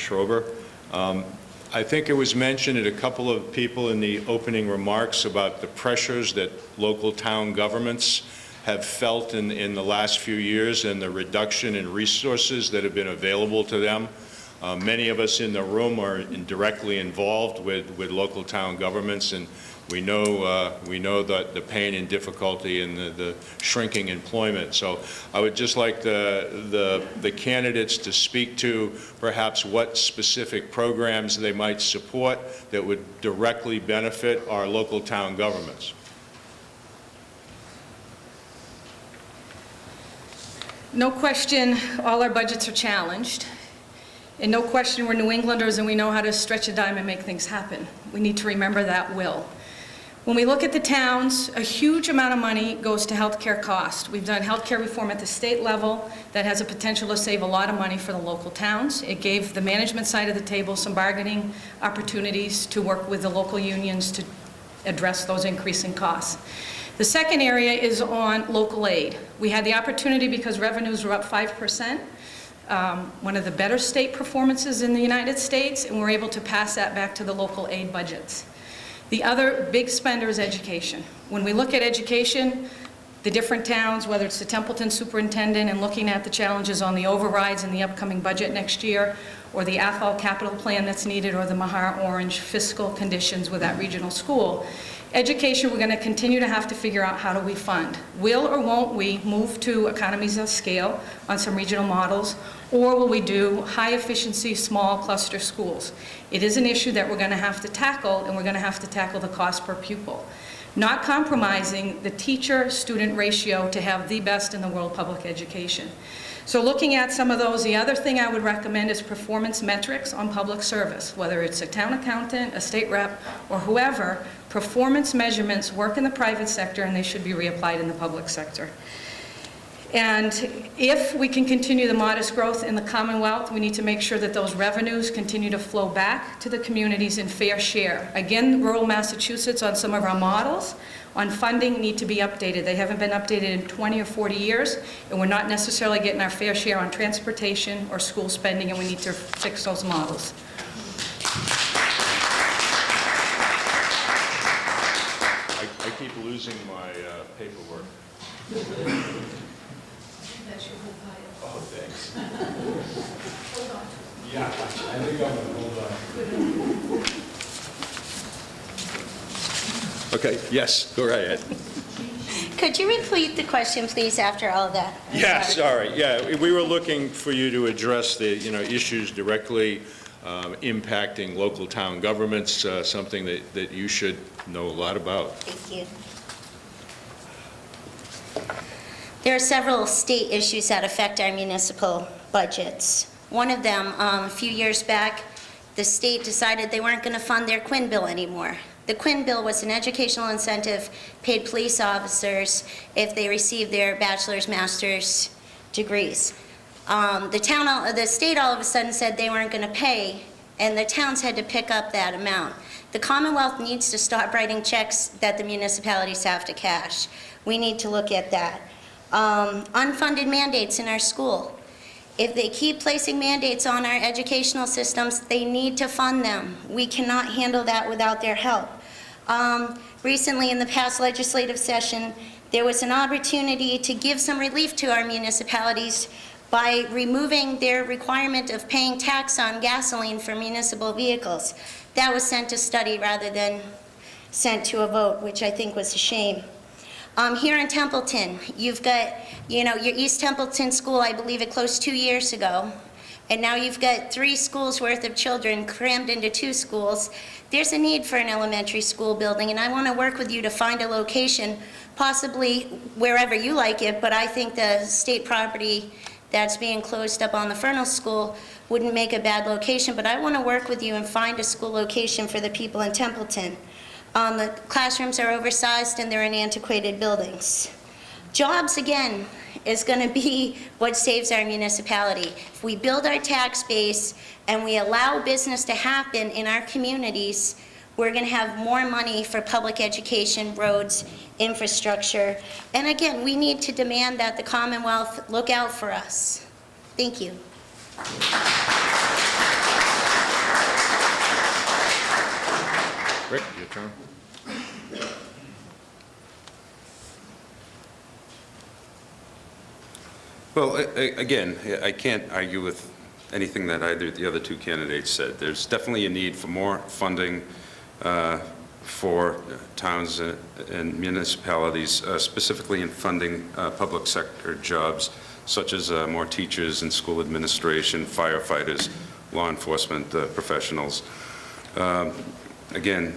Schrober. I think it was mentioned at a couple of people in the opening remarks about the pressures that local town governments have felt in the last few years and the reduction in resources that have been available to them. Many of us in the room are directly involved with local town governments, and we know that the pain and difficulty and the shrinking employment. So I would just like the candidates to speak to perhaps what specific programs they might support that would directly benefit our local town governments. No question, all our budgets are challenged. And no question, we're New Englanders and we know how to stretch a dime and make things happen. We need to remember that will. When we look at the towns, a huge amount of money goes to healthcare costs. We've done healthcare reform at the state level that has a potential to save a lot of money for the local towns. It gave the management side of the table some bargaining opportunities to work with the local unions to address those increasing costs. The second area is on local aid. We had the opportunity, because revenues were up 5%, one of the better state performances in the United States, and we're able to pass that back to the local aid budgets. The other big spender is education. When we look at education, the different towns, whether it's the Templeton superintendent and looking at the challenges on the overrides in the upcoming budget next year, or the Athol capital plan that's needed, or the Mahar Orange fiscal conditions with that regional school, education, we're going to continue to have to figure out how do we fund. Will or won't we move to economies of scale on some regional models, or will we do high efficiency, small cluster schools? It is an issue that we're going to have to tackle, and we're going to have to tackle the cost per pupil. Not compromising the teacher-student ratio to have the best in the world public education. So looking at some of those, the other thing I would recommend is performance metrics on public service, whether it's a town accountant, a state rep, or whoever. Performance measurements work in the private sector, and they should be reapplied in the public sector. And if we can continue the modest growth in the Commonwealth, we need to make sure that those revenues continue to flow back to the communities in fair share. Again, rural Massachusetts, on some of our models on funding, need to be updated. They haven't been updated in 20 or 40 years, and we're not necessarily getting our fair share on transportation or school spending, and we need to fix those models. I keep losing my paperwork. That's your whole pile. Oh, thanks. Hold on. Yeah, I think I'm going to hold on. Okay, yes, go right ahead. Could you repeat the question, please, after all of that? Yeah, sorry. Yeah, we were looking for you to address the issues directly impacting local town governments, something that you should know a lot about. Thank you. There are several state issues that affect our municipal budgets. One of them, a few years back, the state decided they weren't going to fund their Quinn bill anymore. The Quinn bill was an educational incentive, paid police officers if they received their bachelor's, master's degrees. The state all of a sudden said they weren't going to pay, and the towns had to pick up that amount. The Commonwealth needs to stop writing checks that the municipalities have to cash. We need to look at that. Unfunded mandates in our school. If they keep placing mandates on our educational systems, they need to fund them. We cannot handle that without their help. Recently, in the past legislative session, there was an opportunity to give some relief to our municipalities by removing their requirement of paying tax on gasoline for municipal vehicles. That was sent to study rather than sent to a vote, which I think was a shame. Here in Templeton, you've got, your East Templeton school, I believe it closed 2 years ago, and now you've got 3 schools worth of children crammed into 2 schools. There's a need for an elementary school building, and I want to work with you to find a location, possibly wherever you like it, but I think the state property that's being closed up on the Fernal School wouldn't make a bad location, but I want to work with you and find a school location for the people in Templeton. The classrooms are oversized and they're in antiquated buildings. Jobs, again, is going to be what saves our municipality. If we build our tax base and we allow business to happen in our communities, we're going to have more money for public education, roads, infrastructure. And again, we need to demand that the Commonwealth look out for us. Thank you. Rick, your turn. Well, again, I can't argue with anything that either of the other two candidates said. There's definitely a need for more funding for towns and municipalities, specifically in funding public sector jobs, such as more teachers and school administration, firefighters, law enforcement professionals. Again,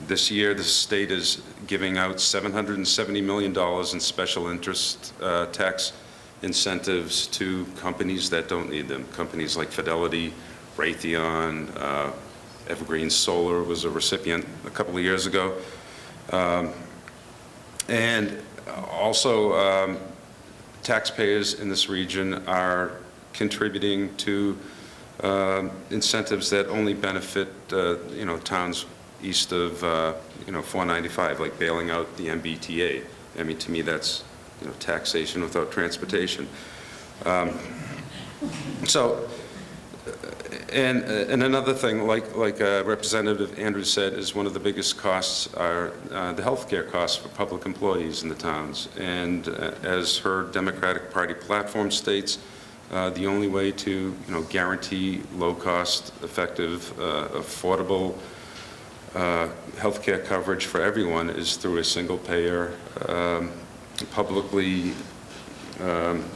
this year the state is giving out $770 million in special interest tax incentives to companies that don't need them. Companies like Fidelity, Raytheon, Evergreen Solar was a recipient a couple of years ago. And also, taxpayers in this region are contributing to incentives that only benefit, towns east of, 495, like bailing out the MBTA. I mean, to me, that's taxation without transportation. And another thing, like Representative Andrews said, is one of the biggest costs are the health care costs for public employees in the towns. And as her Democratic Party platform states, the only way to guarantee low-cost, effective, affordable health care coverage for everyone is through a single-payer, publicly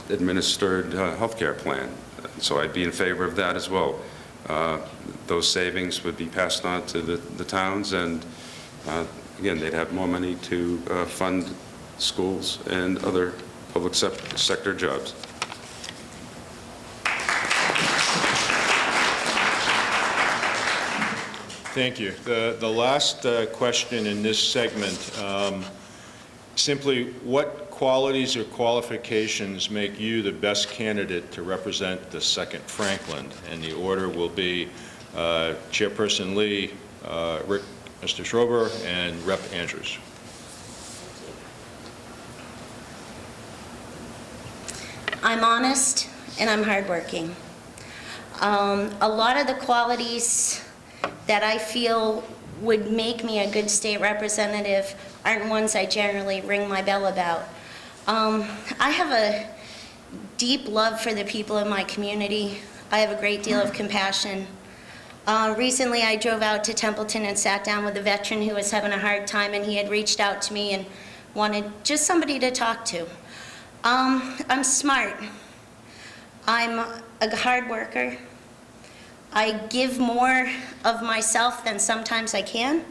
administered health care plan. So I'd be in favor of that as well. Those savings would be passed on to the towns, and again, they'd have more money to fund schools and other public sector jobs. Thank you. The last question in this segment, simply what qualities or qualifications make you the best candidate to represent the 2nd Franklin? And the order will be Chairperson Lee, Rick, Mr. Schrober, and Rep. Andrews. I'm honest and I'm hardworking. A lot of the qualities that I feel would make me a good state representative aren't ones I generally ring my bell about. I have a deep love for the people in my community. I have a great deal of compassion. Recently I drove out to Templeton and sat down with a veteran who was having a hard time, and he had reached out to me and wanted just somebody to talk to. I'm smart. I'm a hard worker. I give more of myself than sometimes I can.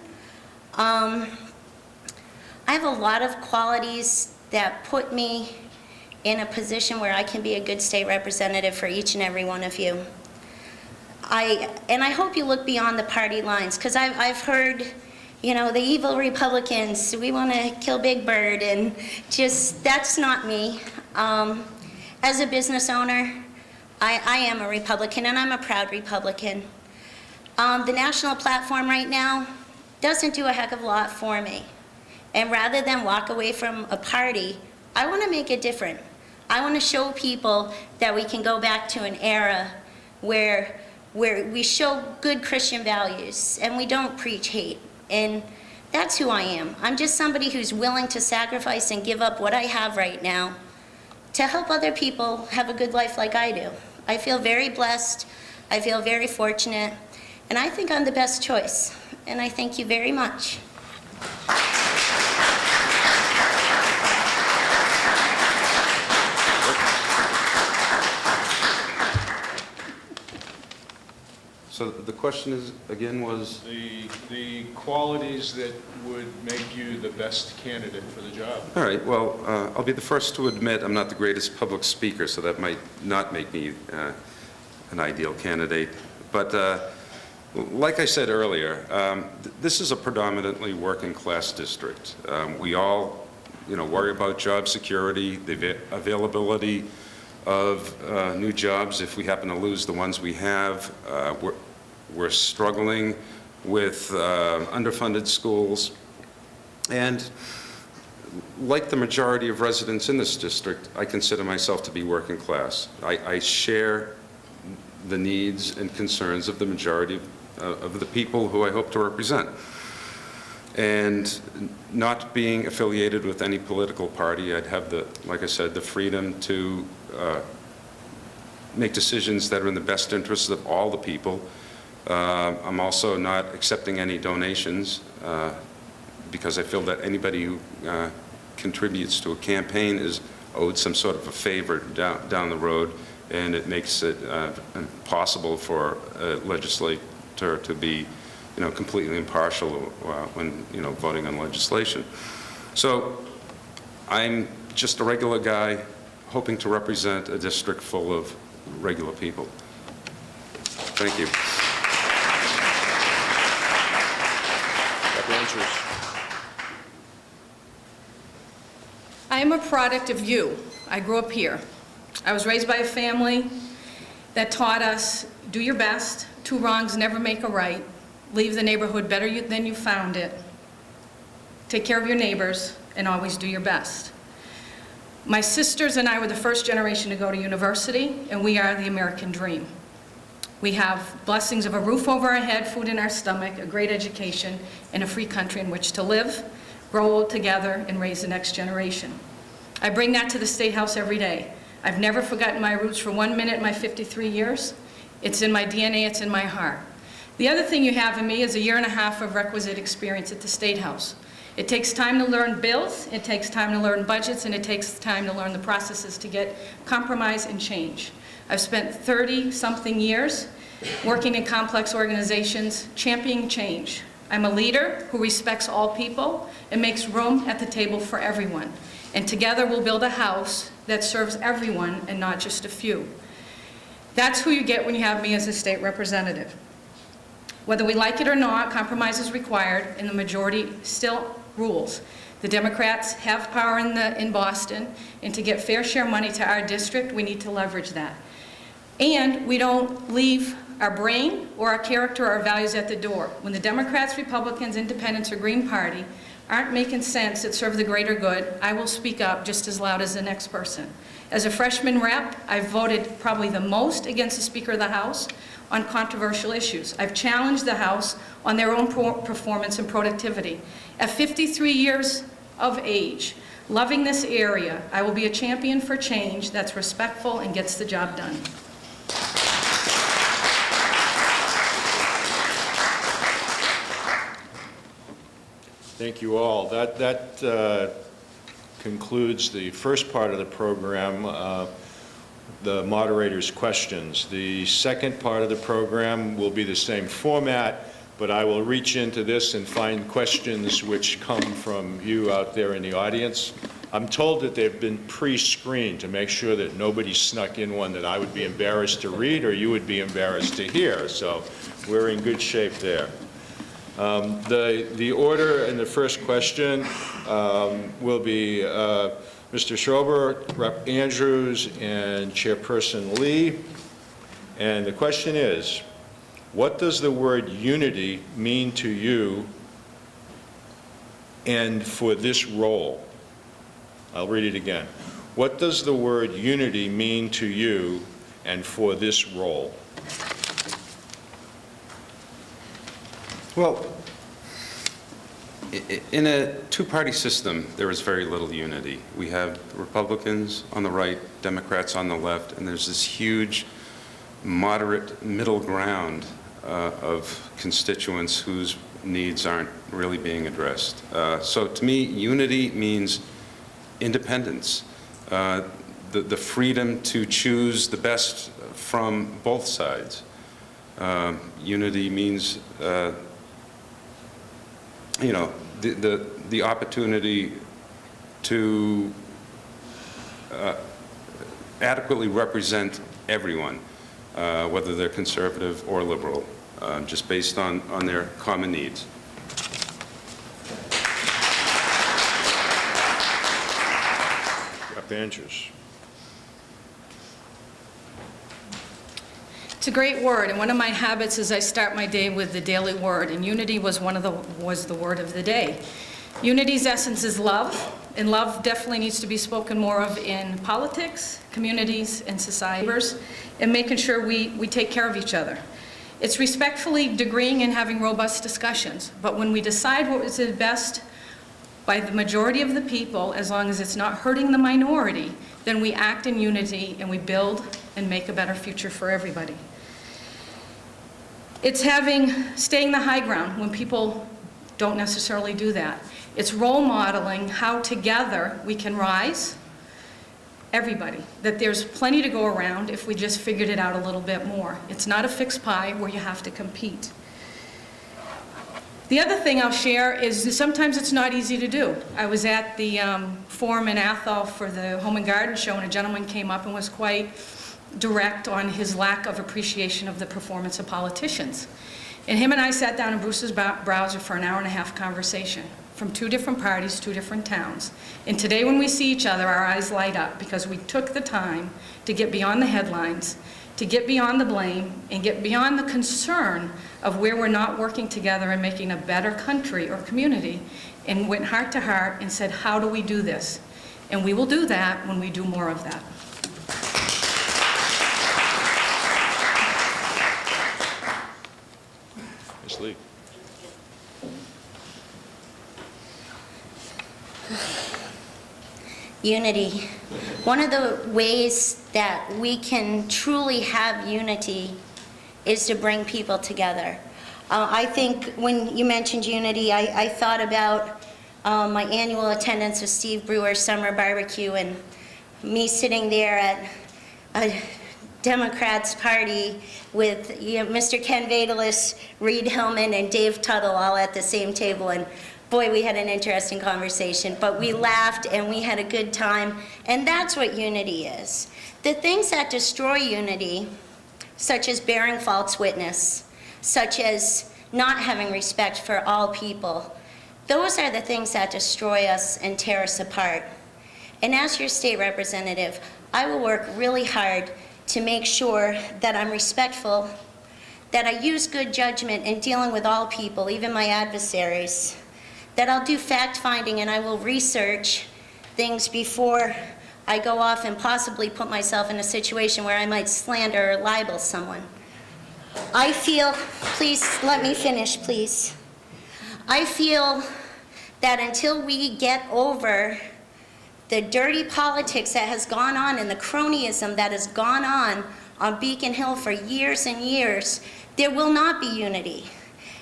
I have a lot of qualities that put me in a position where I can be a good state representative for each and every one of you. And I hope you look beyond the party lines, because I've heard, the evil Republicans, we want to kill Big Bird, and just, that's not me. As a business owner, I am a Republican, and I'm a proud Republican. The national platform right now doesn't do a heck of a lot for me. And rather than walk away from a party, I want to make it different. I want to show people that we can go back to an era where we show good Christian values and we don't preach hate. And that's who I am. I'm just somebody who's willing to sacrifice and give up what I have right now to help other people have a good life like I do. I feel very blessed. I feel very fortunate. And I think I'm the best choice. And I thank you very much. So the question is, again, was? The qualities that would make you the best candidate for the job. All right, well, I'll be the first to admit I'm not the greatest public speaker, so that might not make me an ideal candidate. But like I said earlier, this is a predominantly working-class district. We all, worry about job security, the availability of new jobs if we happen to lose the ones we have. We're struggling with underfunded schools. And like the majority of residents in this district, I consider myself to be working class. I share the needs and concerns of the majority of the people who I hope to represent. And not being affiliated with any political party, I'd have the, like I said, the freedom to make decisions that are in the best interests of all the people. I'm also not accepting any donations because I feel that anybody who contributes to a campaign is owed some sort of a favor down the road, and it makes it impossible for a legislator to be completely impartial when, voting on legislation. So I'm just a regular guy hoping to represent a district full of regular people. Thank you. I am a product of you. I grew up here. I was raised by a family that taught us, do your best, 2 wrongs never make a right, leave the neighborhood better than you found it, take care of your neighbors, and always do your best. My sisters and I were the first generation to go to university, and we are the American dream. We have blessings of a roof over our head, food in our stomach, a great education, and a free country in which to live, grow old together, and raise the next generation. I bring that to the State House every day. I've never forgotten my roots for 1 minute in my 53 years. It's in my DNA, it's in my heart. The other thing you have in me is a 1.5 years of requisite experience at the State House. It takes time to learn bills, it takes time to learn budgets, and it takes time to learn the processes to get compromise and change. I've spent 30-something years working in complex organizations, championing change. I'm a leader who respects all people and makes room at the table for everyone. And together we'll build a house that serves everyone and not just a few. That's who you get when you have me as a state representative. Whether we like it or not, compromise is required, and the majority still rules. The Democrats have power in Boston, and to get fair share money to our district, we need to leverage that. And we don't leave our brain or our character or our values at the door. When the Democrats, Republicans, Independents, or Green Party aren't making sense that serve the greater good, I will speak up just as loud as the next person. As a freshman rep, I've voted probably the most against the Speaker of the House on controversial issues. I've challenged the House on their own performance and productivity. At 53 years of age, loving this area, I will be a champion for change that's respectful and gets the job done. Thank you all. That concludes the first part of the program, the moderator's questions. The second part of the program will be the same format, but I will reach into this and find questions which come from you out there in the audience. I'm told that they've been pre-screened to make sure that nobody snuck in one that I would be embarrassed to read or you would be embarrassed to hear, so we're in good shape there. The order and the first question will be Mr. Schober, Rep. Andrews, and Chairperson Lee. And the question is, what does the word unity mean to you and for this role? I'll read it again. What does the word unity mean to you and for this role? Well, in a two-party system, there is very little unity. We have Republicans on the right, Democrats on the left, and there's this huge moderate middle ground of constituents whose needs aren't really being addressed. So to me, unity means independence, the freedom to choose the best from both sides. Unity means the opportunity to adequately represent everyone, whether they're conservative or liberal, just based on their common needs. Rep. Andrews. It's a great word, and one of my habits is I start my day with the daily word, and unity was the word of the day. Unity's essence is love, and love definitely needs to be spoken more of in politics, communities, and society, and making sure we take care of each other. It's respectfully agreeing and having robust discussions. But when we decide what is the best by the majority of the people, as long as it's not hurting the minority, then we act in unity and we build and make a better future for everybody. It's staying the high ground when people don't necessarily do that. It's role modeling how together we can rise, everybody, that there's plenty to go around if we just figured it out a little bit more. It's not a fixed pie where you have to compete. The other thing I'll share is sometimes it's not easy to do. I was at the forum in Athol for the Home and Garden Show, and a gentleman came up and was quite direct on his lack of appreciation of the performance of politicians. And him and I sat down in Bruce's browser for an hour-and-a-half conversation from 2 different parties, 2 different towns. And today when we see each other, our eyes light up because we took the time to get beyond the headlines, to get beyond the blame, and get beyond the concern of where we're not working together and making a better country or community, and went heart to heart and said, how do we do this? And we will do that when we do more of that. Ms. Lee. Unity. One of the ways that we can truly have unity is to bring people together. I think when you mentioned unity, I thought about my annual attendance of Steve Brewer's summer barbecue and me sitting there at a Democrats party with Mr. Ken Vadalis, Reed Hillman, and Dave Tuttle all at the same table. And boy, we had an interesting conversation, but we laughed and we had a good time, and that's what unity is. The things that destroy unity, such as bearing false witness, such as not having respect for all people, those are the things that destroy us and tear us apart. And as your state representative, I will work really hard to make sure that I'm respectful, that I use good judgment in dealing with all people, even my adversaries, that I'll do fact-finding and I will research things before I go off and possibly put myself in a situation where I might slander or libel someone. I feel, please let me finish, please. I feel that until we get over the dirty politics that has gone on and the cronyism that has gone on Beacon Hill for years and years, there will not be unity.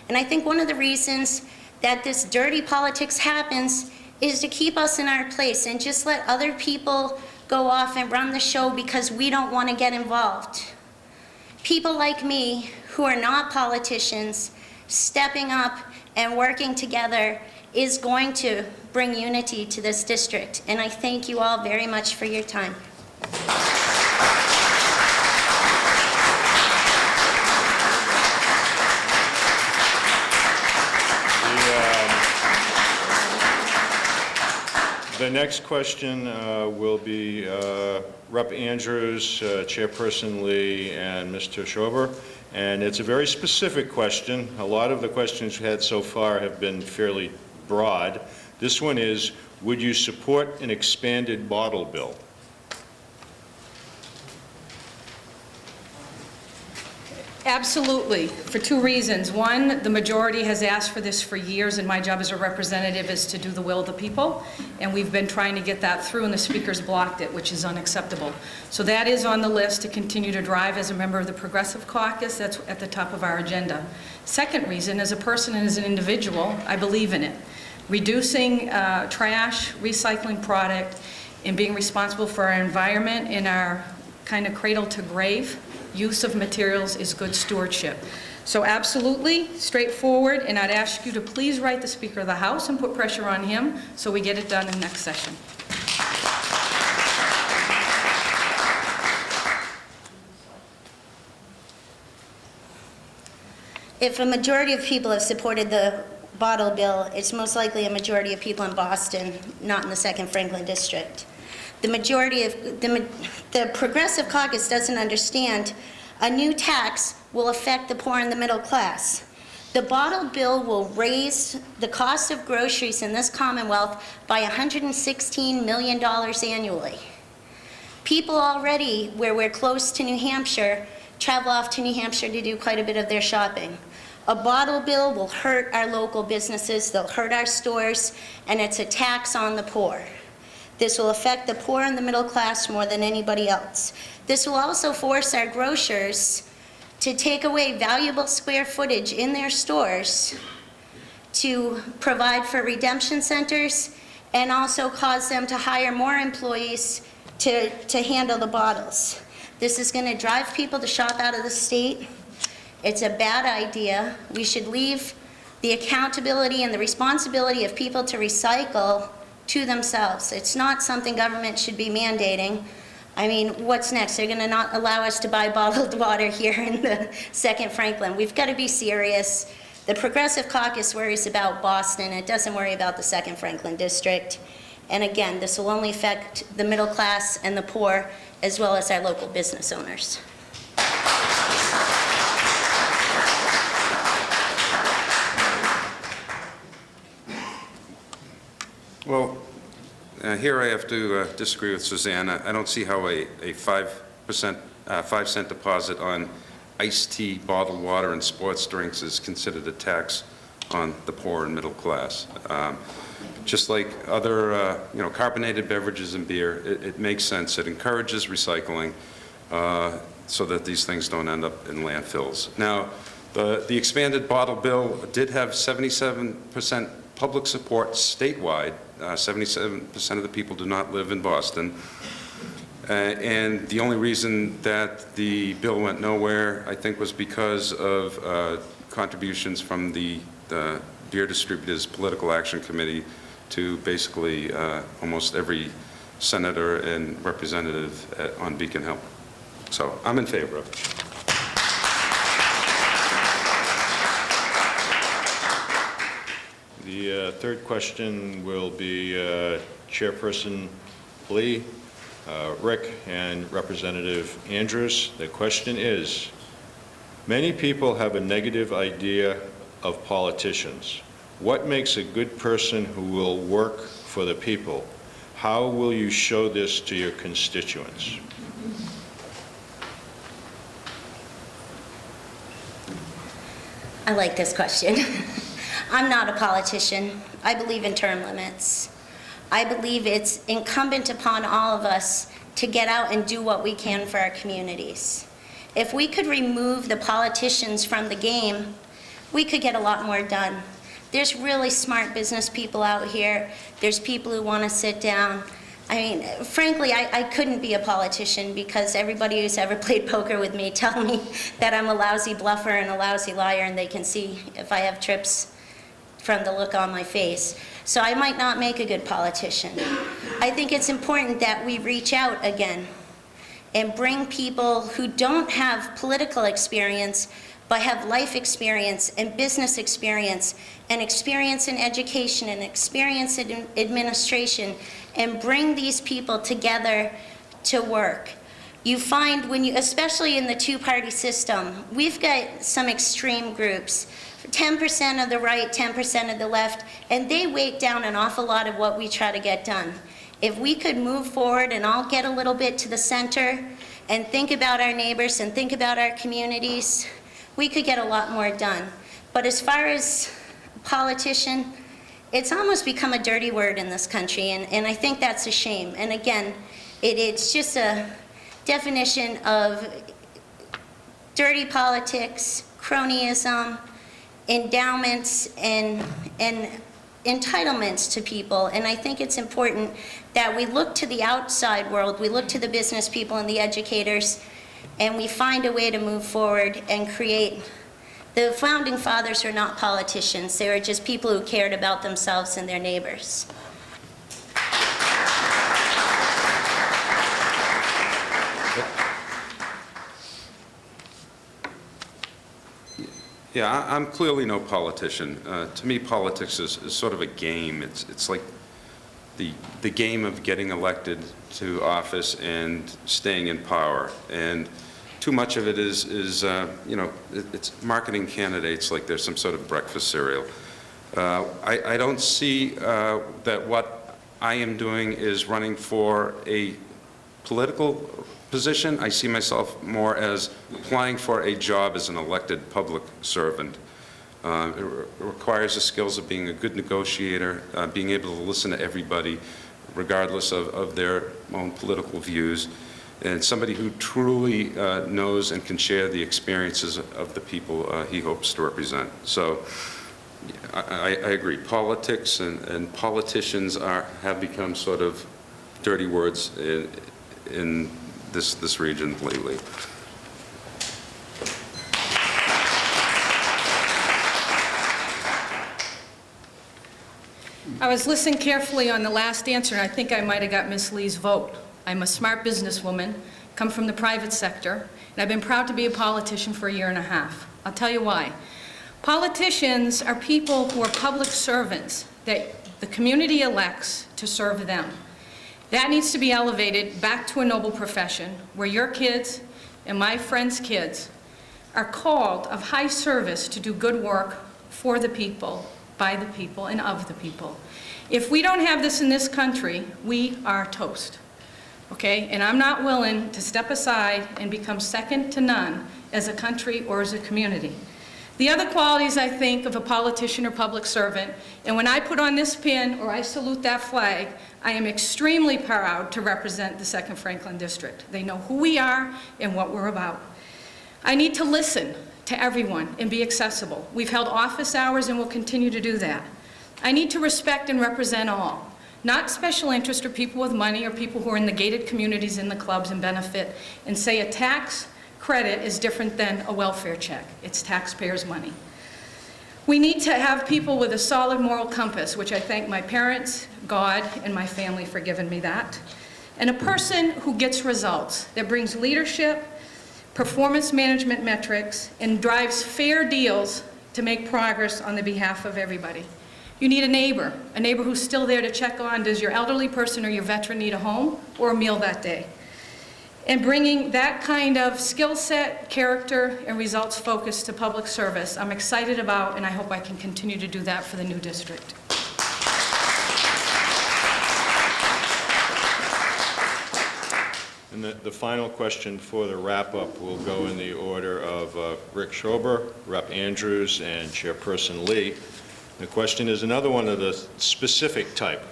And I think one of the reasons that this dirty politics happens is to keep us in our place and just let other people go off and run the show because we don't want to get involved. People like me who are not politicians stepping up and working together is going to bring unity to this district. And I thank you all very much for your time. The next question will be Rep. Andrews, Chairperson Lee, and Mr. Schober. And it's a very specific question. A lot of the questions we've had so far have been fairly broad. This one is, would you support an expanded bottle bill? Absolutely, for 2 reasons. One, the majority has asked for this for years, and my job as a representative is to do the will of the people, and we've been trying to get that through, and the speakers blocked it, which is unacceptable. So that is on the list to continue to drive as a member of the Progressive Caucus. That's at the top of our agenda. Second reason, as a person and as an individual, I believe in it. Reducing trash, recycling product, and being responsible for our environment and our kind of cradle to grave use of materials is good stewardship. So absolutely, straightforward, and I'd ask you to please write the Speaker of the House and put pressure on him so we get it done in next session. If a majority of people have supported the bottle bill, it's most likely a majority of people in Boston, not in the 2nd Franklin District. The majority of the Progressive Caucus doesn't understand a new tax will affect the poor and the middle class. The bottle bill will raise the cost of groceries in this Commonwealth by $116 million annually. People already, where we're close to New Hampshire, travel off to New Hampshire to do quite a bit of their shopping. A bottle bill will hurt our local businesses, they'll hurt our stores, and it's a tax on the poor. This will affect the poor and the middle class more than anybody else. This will also force our grocers to take away valuable square footage in their stores to provide for redemption centers and also cause them to hire more employees to handle the bottles. This is going to drive people to shop out of the state. It's a bad idea. We should leave the accountability and the responsibility of people to recycle to themselves. It's not something government should be mandating. I mean, what's next? They're going to not allow us to buy bottled water here in the 2nd Franklin. We've got to be serious. The Progressive Caucus worries about Boston. It doesn't worry about the 2nd Franklin district. And again, this will only affect the middle class and the poor, as well as our local business owners. Well, here I have to disagree with Suzanne. I don't see how a 5-cent deposit on iced tea, bottled water, and sports drinks is considered a tax on the poor and middle class. Just like other, carbonated beverages and beer, it makes sense. It encourages recycling so that these things don't end up in landfills. Now, the expanded bottle bill did have 77% public support statewide. 77% of the people do not live in Boston. And the only reason that the bill went nowhere, I think, was because of contributions from the Beer Distributors Political Action Committee to basically almost every senator and representative on Beacon Hill. So I'm in favor of it. The third question will be Chairperson Lee, Rick, and Representative Andrews. The question is, many people have a negative idea of politicians. What makes a good person who will work for the people? How will you show this to your constituents? I like this question. I'm not a politician. I believe in term limits. I believe it's incumbent upon all of us to get out and do what we can for our communities. If we could remove the politicians from the game, we could get a lot more done. There's really smart business people out here. There's people who want to sit down. I mean, frankly, I couldn't be a politician because everybody who's ever played poker with me tell me that I'm a lousy bluffer and a lousy liar, and they can see if I have trips from the look on my face. So I might not make a good politician. I think it's important that we reach out again and bring people who don't have political experience but have life experience and business experience and experience in education and experience in administration, and bring these people together to work. You find when you, especially in the two-party system, we've got some extreme groups, 10% of the right, 10% of the left, and they weight down an awful lot of what we try to get done. If we could move forward and all get a little bit to the center and think about our neighbors and think about our communities, we could get a lot more done. But as far as politician, it's almost become a dirty word in this country, and I think that's a shame. And again, it's just a definition of dirty politics, cronyism, endowments, and entitlements to people. And I think it's important that we look to the outside world, we look to the business people and the educators, and we find a way to move forward and create. The founding fathers are not politicians. They were just people who cared about themselves and their neighbors. Yeah, I'm clearly no politician. To me, politics is sort of a game. It's like the game of getting elected to office and staying in power. And too much of it is it's marketing candidates like there's some sort of breakfast cereal. I don't see that what I am doing is running for a political position. I see myself more as applying for a job as an elected public servant. It requires the skills of being a good negotiator, being able to listen to everybody, regardless of their own political views, and somebody who truly knows and can share the experiences of the people he hopes to represent. So I agree. Politics and politicians have become sort of dirty words in this region lately. I was listening carefully on the last answer, and I think I might have got Miss Lee's vote. I'm a smart businesswoman, come from the private sector, and I've been proud to be a politician for a year and a half. I'll tell you why. Politicians are people who are public servants that the community elects to serve them. That needs to be elevated back to a noble profession where your kids and my friends' kids are called of high service to do good work for the people, by the people, and of the people. If we don't have this in this country, we are toast, okay? And I'm not willing to step aside and become second to none as a country or as a community. The other qualities, I think, of a politician or public servant, and when I put on this pin or I salute that flag, I am extremely proud to represent the 2nd Franklin District. They know who we are and what we're about. I need to listen to everyone and be accessible. We've held office hours and will continue to do that. I need to respect and represent all, not special interest or people with money or people who are in the gated communities in the clubs and benefit and say a tax credit is different than a welfare check. It's taxpayers' money. We need to have people with a solid moral compass, which I thank my parents, God, and my family for giving me that, and a person who gets results, that brings leadership, performance management metrics, and drives fair deals to make progress on the behalf of everybody. You need a neighbor who's still there to check on, does your elderly person or your veteran need a home or a meal that day? And bringing that kind of skill set, character, and results focus to public service, I'm excited about, and I hope I can continue to do that for the new district. And the final question for the wrap-up will go in the order of Rick Schober, Rep. Andrews, and Chairperson Lee. The question is another one of the specific type.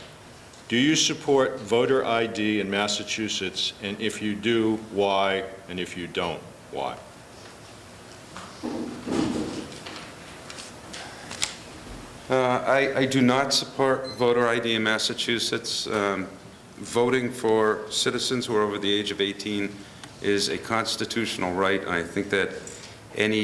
Do you support voter ID in Massachusetts? And if you do, why? And if you don't, why? I do not support voter ID in Massachusetts. Voting for citizens who are over the age of 18 is a constitutional right. I think that any